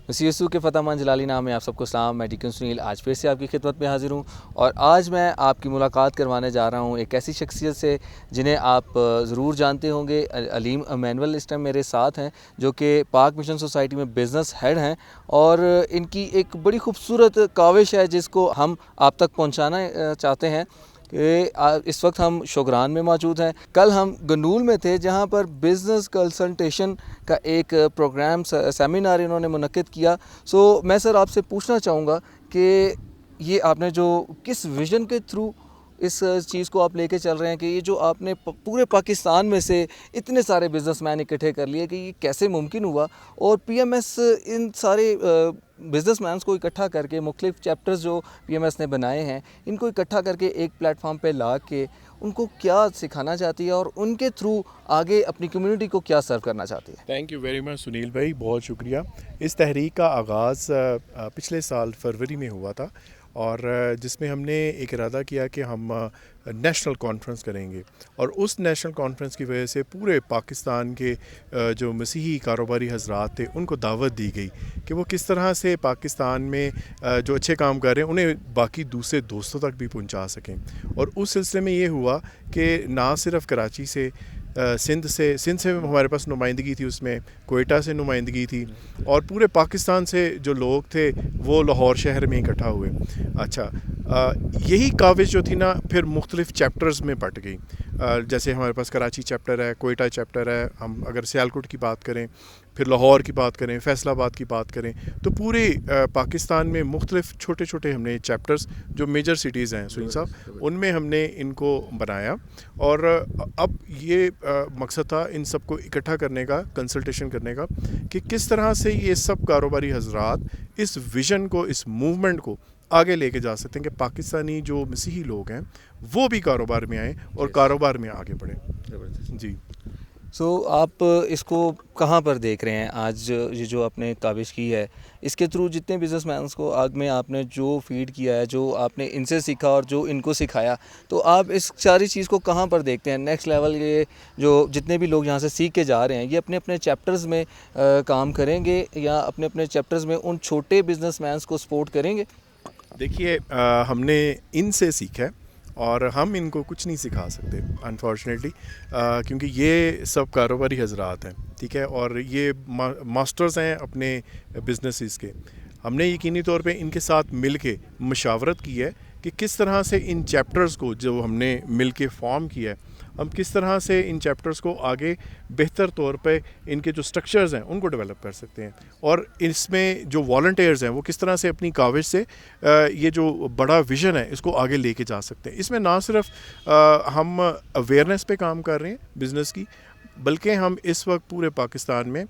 مسیح یسوع کے فتح مند جلالی نام میں آپ سب کو سلام. میں ڈیکن سنیل آج پھر سے آپ کی خدمت میں حاضر ہوں، اور آج میں آپ کی ملاقات کروانے جا رہا ہوں ایک ایسی شخصیت سے جنہیں آپ ضرور جانتے ہوں گے. علیم ایمینول اس ٹائم میرے ساتھ ہیں، جو کہ پاک مشن سوسائٹی میں بزنس ہیڈ ہیں، اور ان کی ایک بڑی خوبصورت کاوش ہے جس کو ہم آپ تک پہنچانا چاہتے ہیں. کہ اس وقت ہم شوگران میں موجود ہیں. کل ہم گنول میں تھے جہاں پر بزنس کنسلٹیشن کا ایک پروگرام سیمینار انہوں نے منعقد کیا. میں سر آپ سے پوچھنا چاہوں گا کہ یہ آپ نے جو کس ویژن کے تھرو اس چیز کو آپ لے کے چل رہے ہیں، کہ یہ جو آپ نے پورے پاکستان میں سے اتنے سارے بزنس مین اکٹھے کر لیے، کہ یہ کیسے ممکن ہوا؟ اور پی ایم ایس ان سارے بزنس مینس کو اکٹھا کر کے مختلف چیپٹرز جو پی ایم ایس نے بنائے ہیں، ان کو اکٹھا کر کے ایک پلیٹ فارم پہ لا کے ان کو کیا سکھانا چاہتی ہے، اور ان کے تھرو آگے اپنی کمیونٹی کو کیا سرو کرنا چاہتی ہے؟ Thank you very much Sunil بھائی، بہت شکریہ. اس تحریک کا آغاز پچھلے سال فروری میں ہوا تھا، اور جس میں ہم نے ایک ارادہ کیا کہ ہم نیشنل کانفرنس کریں گے. اور اس نیشنل کانفرنس کی وجہ سے پورے پاکستان کے جو مسیحی کاروباری حضرات تھے ان کو دعوت دی گئی کہ وہ کس طرح سے پاکستان میں جو اچھے کام کر رہے ہیں انہیں باقی دوسرے دوستوں تک بھی پہنچا سکیں. اور اس سلسلے میں یہ ہوا کہ نہ صرف کراچی سے، سندھ سے ہمارے پاس نمائندگی تھی، اس میں کوئٹہ سے نمائندگی تھی، اور پورے پاکستان سے جو لوگ تھے وہ لاہور شہر میں اکٹھا ہوئے. اچھا، یہی کاوش جو تھی نا پھر مختلف چیپٹرز میں بٹ گئی. جیسے ہمارے پاس کراچی چیپٹر ہے، کوئٹہ چیپٹر ہے، ہم اگر سیالکوٹ کی بات کریں، پھر لاہور کی بات کریں، فیصل آباد کی بات کریں، تو پورے پاکستان میں مختلف چھوٹے چھوٹے ہم نے چیپٹرز جو میجر سٹیز ہیں سنی صاحب، ان میں ہم نے ان کو بنایا. اور اب یہ مقصد تھا ان سب کو اکٹھا کرنے کا، کنسلٹیشن کرنے کا، کہ کس طرح سے یہ سب کاروباری حضرات اس ویژن کو، اس موومنٹ کو آگے لے کے جا سکتے ہیں کہ پاکستانی جو مسیحی لوگ ہیں وہ بھی کاروبار میں آئیں اور کاروبار میں آگے بڑھیں. جی. آپ اس کو کہاں پر دیکھ رہے ہیں آج؟ یہ جو آپ نے کاوش کی ہے، اس کے تھرو جتنے بزنس مینس کو آگ میں آپ نے جو فیڈ کیا ہے، جو آپ نے ان سے سیکھا اور جو ان کو سکھایا، تو آپ اس ساری چیز کو کہاں پر دیکھتے ہیں نیکسٹ لیول؟ یہ جو جتنے بھی لوگ یہاں سے سیکھ کے جا رہے ہیں، یہ اپنے اپنے چیپٹرز میں کام کریں گے، یا اپنے اپنے چیپٹرز میں ان چھوٹے بزنس مینس کو سپورٹ کریں گے؟ دیکھیے، ہم نے ان سے سیکھا ہے اور ہم ان کو کچھ نہیں سکھا سکتے انفارچونیٹلی، کیونکہ یہ سب کاروباری حضرات ہیں، ٹھیک ہے، اور یہ ماسٹرز ہیں اپنے بزنسز کے. ہم نے یقینی طور پہ ان کے ساتھ مل کے مشاورت کی ہے کہ کس طرح سے ان چیپٹرز کو جو ہم نے مل کے فارم کیا ہے، ہم کس طرح سے ان چیپٹرز کو آگے بہتر طور پہ ان کے جو سٹرکچرز ہیں ان کو ڈیولپ کر سکتے ہیں. اور اس میں جو والنٹیئرز ہیں وہ کس طرح سے اپنی کاوش سے یہ جو بڑا ویژن ہے اس کو آگے لے کے جا سکتے ہیں. اس میں نہ صرف ہم اویئرنیس پہ کام کر رہے ہیں بزنس کی، بلکہ ہم اس وقت پورے پاکستان میں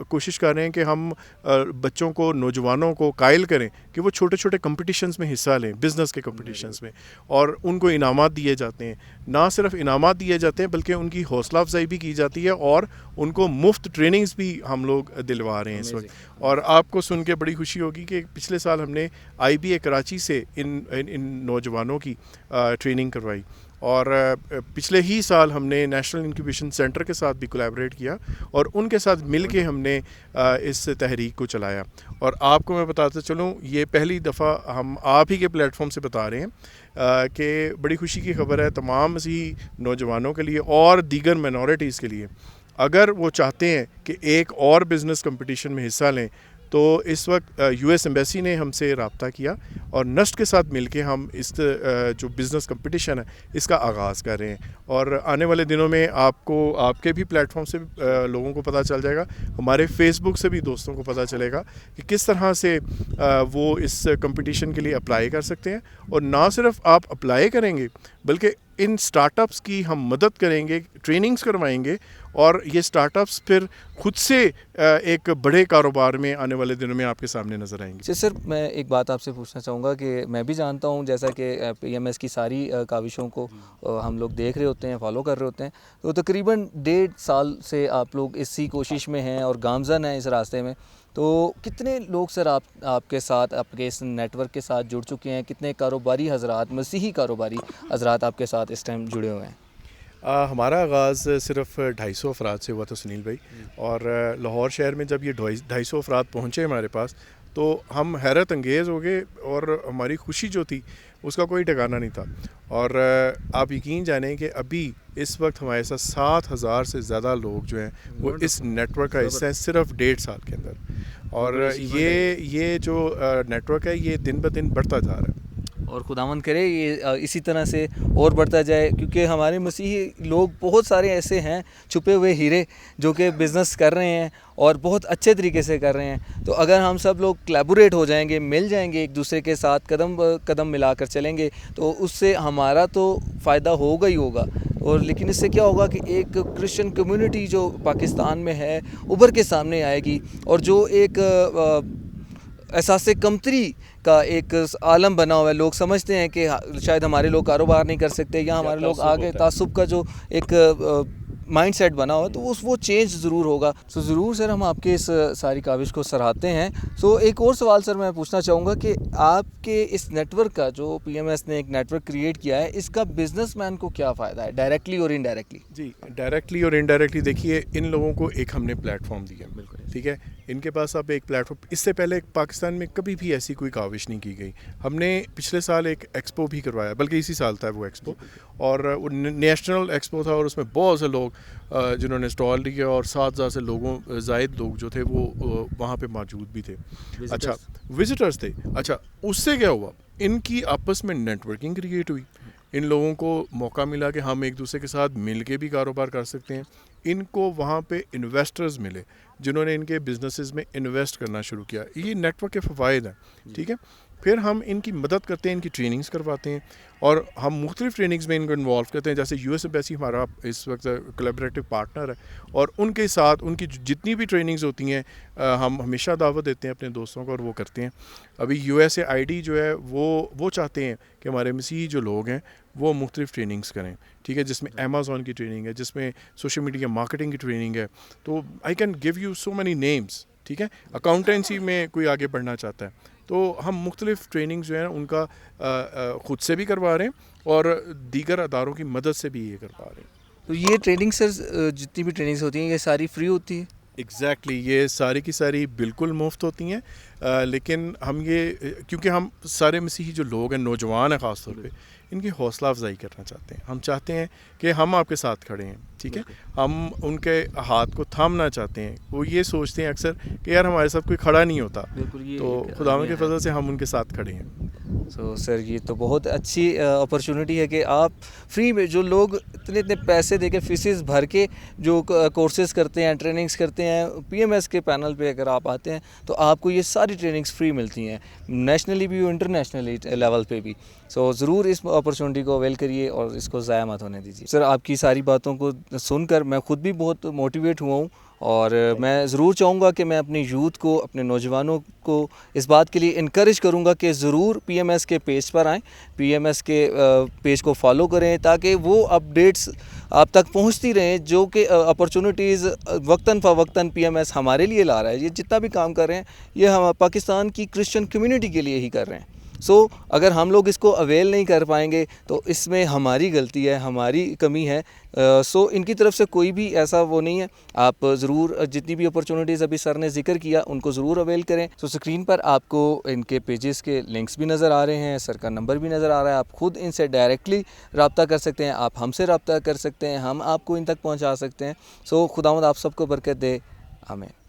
کوشش کر رہے ہیں کہ ہم بچوں کو، نوجوانوں کو قائل کریں کہ وہ چھوٹے چھوٹے کمپٹیشنز میں حصہ لیں، بزنس کے کمپٹیشنز میں، اور ان کو انعامات دیے جاتے ہیں. نہ صرف انعامات دیے جاتے ہیں بلکہ ان کی حوصلہ افزائی بھی کی جاتی ہے، اور ان کو مفت ٹریننگز بھی ہم لوگ دلوا رہے ہیں اس وقت. اور آپ کو سن کے بڑی خوشی ہوگی کہ پچھلے سال ہم نے آئی بی اے کراچی سے ان نوجوانوں کی ٹریننگ کروائی، اور پچھلے ہی سال ہم نے نیشنل انکیوبیشن سینٹر کے ساتھ بھی کولیبریٹ کیا، اور ان کے ساتھ مل کے ہم نے اس تحریک کو چلایا. اور آپ کو میں بتاتا چلوں، یہ پہلی دفعہ ہم آپ ہی کے پلیٹ فارم سے بتا رہے ہیں کہ بڑی خوشی کی خبر ہے تمام مسیحی نوجوانوں کے لیے اور دیگر مائنورٹیز کے لیے. اگر وہ چاہتے ہیں کہ ایک اور بزنس کمپٹیشن میں حصہ لیں، تو اس وقت یو ایس ایمبیسی نے ہم سے رابطہ کیا، اور نسٹ کے ساتھ مل کے ہم اس جو بزنس کمپٹیشن ہے اس کا آغاز کر رہے ہیں. اور آنے والے دنوں میں آپ کو، آپ کے بھی پلیٹ فارم سے لوگوں کو پتہ چل جائے گا، ہمارے فیس بک سے بھی دوستوں کو پتہ چلے گا کہ کس طرح سے وہ اس کمپٹیشن کے لیے اپلائی کر سکتے ہیں. اور نہ صرف آپ اپلائی کریں گے بلکہ ان سٹارٹ اپس کی ہم مدد کریں گے، ٹریننگز کروائیں گے، اور یہ سٹارٹ اپس پھر خود سے ایک بڑے کاروبار میں آنے والے دنوں میں آپ کے سامنے نظر آئیں گے. سر، میں ایک بات آپ سے پوچھنا چاہوں گا کہ میں بھی جانتا ہوں، جیسا کہ پی ایم ایس کی ساری کاوشوں کو ہم لوگ دیکھ رہے ہوتے ہیں، فالو کر رہے ہوتے ہیں، تو تقریباً 1.5 سال سے آپ لوگ اسی کوشش میں ہیں اور گامزن ہیں اس راستے میں. تو کتنے لوگ سر آپ کے ساتھ، آپ کے اس نیٹ ورک کے ساتھ جڑ چکے ہیں؟ کتنے کاروباری حضرات، مسیحی کاروباری حضرات آپ کے ساتھ اس ٹائم جڑے ہوئے ہیں؟ ہمارا آغاز صرف 250 افراد سے ہوا تھا سنیل بھائی، اور لاہور شہر میں جب یہ 250 افراد پہنچے ہمارے پاس تو ہم حیرت انگیز ہو گئے، اور ہماری خوشی جو تھی اس کا کوئی ٹھکانہ نہیں تھا. اور آپ یقین جانیں کہ ابھی اس وقت ہمارے ساتھ 7,000 سے زیادہ لوگ جو ہیں وہ اس نیٹ ورک کا حصہ ہیں صرف 1.5 سال کے اندر. اور یہ جو نیٹ ورک ہے یہ دن بدن بڑھتا جا رہا ہے، اور خداوند کرے یہ اسی طرح سے اور بڑھتا جائے، کیونکہ ہمارے مسیحی لوگ بہت سارے ایسے ہیں چھپے ہوئے ہیرے جو کہ بزنس کر رہے ہیں اور بہت اچھے طریقے سے کر رہے ہیں. تو اگر ہم سب لوگ کلیبوریٹ ہو جائیں گے، مل جائیں گے ایک دوسرے کے ساتھ، قدم قدم ملا کر چلیں گے، تو اس سے ہمارا تو فائدہ ہوگا ہی ہوگا. اور لیکن اس سے کیا ہوگا کہ ایک کرسچن کمیونٹی جو پاکستان میں ہے ابھر کے سامنے آئے گی، اور جو ایک احساس کمتری کا ایک عالم بنا ہوا ہے. لوگ سمجھتے ہیں کہ شاید ہمارے لوگ کاروبار نہیں کر سکتے، یا ہمارے لوگ آگے تعصب کا جو ایک مائنڈ سیٹ بنا ہوا ہے، تو وہ چینج ضرور ہوگا. سو ضرور سر ہم آپ کے اس ساری کاوش کو سراہتے ہیں. سو ایک اور سوال سر میں پوچھنا چاہوں گا کہ آپ کے اس نیٹ ورک کا جو پی ایم ایس نے ایک نیٹ ورک کریٹ کیا ہے، اس کا بزنس مین کو کیا فائدہ ہے ڈائریکٹلی اور انڈائریکٹلی؟ جی ڈائریکٹلی اور انڈائریکٹلی دیکھیے، ان لوگوں کو ایک ہم نے پلیٹ فارم دیا، بالکل ٹھیک ہے. ان کے پاس اب ایک پلیٹ فارم، اس سے پہلے پاکستان میں کبھی بھی ایسی کوئی کاوش نہیں کی گئی. ہم نے پچھلے سال ایک ایکسپو بھی کروایا، بلکہ اسی سال تھا وہ ایکسپو، اور وہ نیشنل ایکسپو تھا، اور اس میں بہت سے لوگ جنہوں نے اسٹال لیا، اور 7,000 سے زائد لوگ جو تھے وہ وہاں پہ موجود بھی تھے. اچھا وزٹرز تھے. اچھا اس سے کیا ہوا، ان کی آپس میں نیٹ ورکنگ کریٹ ہوئی، ان لوگوں کو موقع ملا کہ ہم ایک دوسرے کے ساتھ مل کے بھی کاروبار کر سکتے ہیں. ان کو وہاں پہ انویسٹرز ملے جنہوں نے ان کے بزنسز میں انویسٹ کرنا شروع کیا. یہ نیٹ ورک کے فوائد ہیں، ٹھیک ہے. پھر ہم ان کی مدد کرتے ہیں، ان کی ٹریننگز کرواتے ہیں، اور ہم مختلف ٹریننگز میں ان کو انوالو کرتے ہیں. جیسے یو ایس ایمبیسی ہمارا اس وقت کولیبریٹو پارٹنر ہے، اور ان کے ساتھ ان کی جتنی بھی ٹریننگز ہوتی ہیں ہم ہمیشہ دعوت دیتے ہیں اپنے دوستوں کو، اور وہ کرتے ہیں. ابھی U S A I D جو ہے وہ چاہتے ہیں کہ ہمارے مسیحی جو لوگ ہیں وہ مختلف ٹریننگز کریں، ٹھیک ہے، جس میں امیزون کی ٹریننگ ہے، جس میں سوشل میڈیا مارکیٹنگ کی ٹریننگ ہے. تو I can give you so many names, ٹھیک ہے. اکاؤنٹنسی میں کوئی آگے بڑھنا چاہتا ہے، تو ہم مختلف ٹریننگ جو ہیں ان کا خود سے بھی کروا رہے ہیں، اور دیگر اداروں کی مدد سے بھی یہ کروا رہے ہیں. تو یہ ٹریننگ سر جتنی بھی ٹریننگز ہوتی ہیں یہ ساری فری ہوتی ہے؟ ایگزیکٹلی یہ ساری کی ساری بالکل مفت ہوتی ہیں. لیکن ہم یہ کیونکہ ہم سارے مسیحی جو لوگ ہیں، نوجوان ہیں خاص طور پہ، ان کی حوصلہ افزائی کرنا چاہتے ہیں. ہم چاہتے ہیں کہ ہم آپ کے ساتھ کھڑے ہیں، ٹھیک ہے. ہم ان کے ہاتھ کو تھامنا چاہتے ہیں. وہ یہ سوچتے ہیں اکثر کہ یار ہمارے ساتھ کوئی کھڑا نہیں ہوتا، تو خداوند کے فضل سے ہم ان کے ساتھ کھڑے ہیں. سو سر یہ تو بہت اچھی اپرچونٹی ہے کہ آپ فری میں، جو لوگ اتنے پیسے دے کے فیسز بھر کے جو کورسز کرتے ہیں، ٹریننگز کرتے ہیں، پی ایم ایس کے پینل پہ اگر آپ آتے ہیں تو آپ کو یہ ساری ٹریننگز فری ملتی ہیں، نیشنلی بھی انٹرنیشنلی لیول پہ بھی. سو ضرور اس اپرچونٹی کو اویل کریے اور اس کو ضائع مت ہونے دیجیے. سر آپ کی ساری باتوں کو سن کر میں خود بھی بہت موٹیویٹ ہوا ہوں، اور میں ضرور چاہوں گا کہ میں اپنے یوتھ کو، اپنے نوجوانوں کو اس بات کے لیے انکریج کروں گا کہ ضرور پی ایم ایس کے پیج پر آئیں، پی ایم ایس کے پیج کو فالو کریں، تاکہ وہ اپڈیٹس آپ تک پہنچتی رہیں، جو کہ اپرچونیٹیز وقتاً فوقتاً پی ایم ایس ہمارے لیے لا رہا ہے. یہ جتنا بھی کام کر رہے ہیں یہ ہم پاکستان کی کرسچن کمیونٹی کے لیے ہی کر رہے ہیں. سو اگر ہم لوگ اس کو اویل نہیں کر پائیں گے تو اس میں ہماری غلطی ہے، ہماری کمی ہے. سو ان کی طرف سے کوئی بھی ایسا وہ نہیں ہے. آپ ضرور جتنی بھی اپرچونیٹیز ابھی سر نے ذکر کیا ان کو ضرور اویل کریں. سو اسکرین پر آپ کو ان کے پیجز کے لنکس بھی نظر آ رہے ہیں، سر کا نمبر بھی نظر آ رہا ہے. آپ خود ان سے ڈائریکٹلی رابطہ کر سکتے ہیں، آپ ہم سے رابطہ کر سکتے ہیں، ہم آپ کو ان تک پہنچا سکتے ہیں. سو خداوند آپ سب کو برکت دے، آمین.